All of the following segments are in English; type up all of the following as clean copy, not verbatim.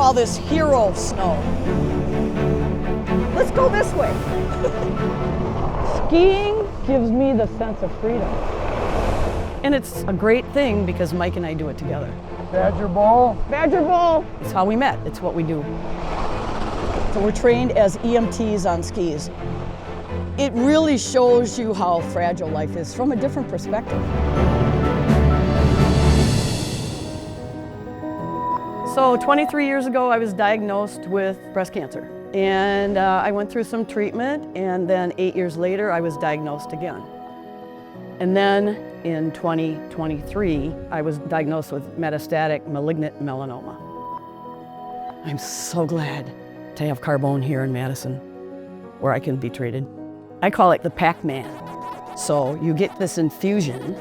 call this hero snow. Let's go this way. Skiing gives me the sense of freedom. And it's a great thing because Mike and I do it together. Badger ball. Badger ball. It's how we met. It's what we do. So we're trained as EMTs on skis. It really shows you how fragile life is from a different perspective. So 23 years ago, I was diagnosed with breast cancer. And I went through some treatment, and then 8 years later, I was diagnosed again. And then in 2023, I was diagnosed with metastatic malignant melanoma. I'm so glad to have Carbone here in Madison, where I can be treated. I call it the Pac-Man. So you get this infusion,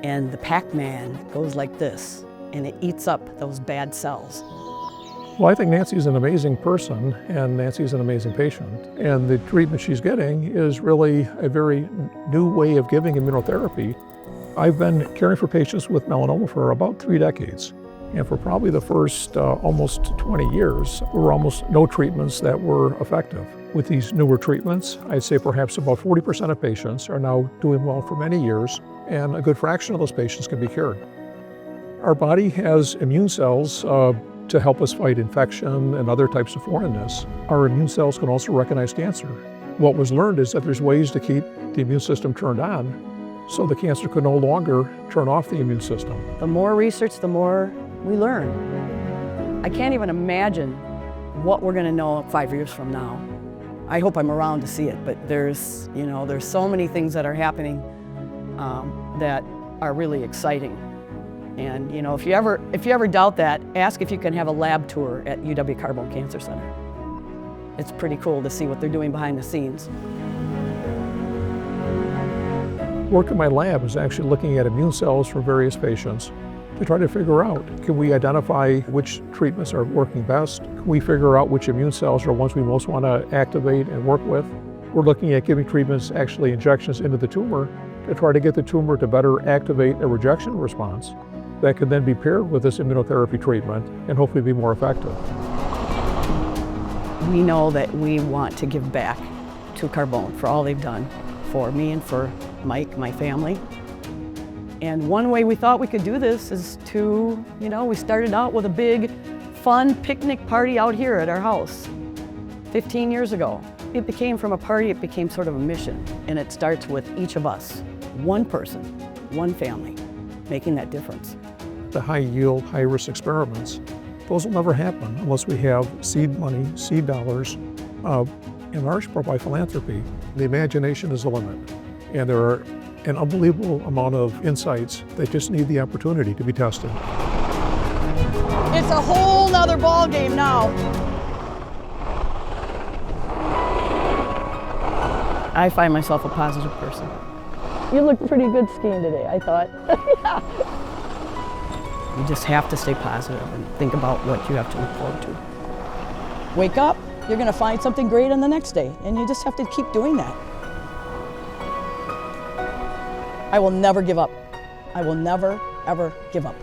and the Pac-Man goes like this, and it eats up those bad cells. Well, I think Nancy's an amazing person, and Nancy's an amazing patient. And the treatment she's getting is really a very new way of giving immunotherapy. I've been caring for patients with melanoma for about 3 decades. And for probably the first almost 20 years, there were almost no treatments that were effective. With these newer treatments, I'd say perhaps about 40% of patients are now doing well for many years, and a good fraction of those patients can be cured. Our body has immune cells to help us fight infection and other types of foreignness. Our immune cells can also recognize cancer. What was learned is that there's ways to keep the immune system turned on so the cancer could no longer turn off the immune system. The more research, the more we learn. I can't even imagine what we're going to know 5 years from now. I hope I'm around to see it, but there's so many things that are happening that are really exciting. And if you ever doubt that, ask if you can have a lab tour at UW Carbone Cancer Center. It's pretty cool to see what they're doing behind the scenes. Work in my lab is actually looking at immune cells from various patients to try to figure out, can we identify which treatments are working best? Can we figure out which immune cells are ones we most want to activate and work with? We're looking at giving treatments, actually injections into the tumor, to try to get the tumor to better activate a rejection response that can then be paired with this immunotherapy treatment and hopefully be more effective. We know that we want to give back to Carbone for all they've done for me and for Mike, my family. And one way we thought we could do this is to, we started out with a big, fun picnic party out here at our house 15 years ago. It became from a party, it became sort of a mission. And it starts with each of us, one person, one family, making that difference. The high-yield, high-risk experiments, those will never happen unless we have seed money, seed dollars, in large part by philanthropy. The imagination is the limit, and there are an unbelievable amount of insights that just need the opportunity to be tested. It's a whole nother ball game now. I find myself a positive person. You look pretty good skiing today, I thought. Yeah. You just have to stay positive and think about what you have to look forward to. Wake up, you're going to find something great on the next day, and you just have to keep doing that. I will never give up. I will never, ever give up.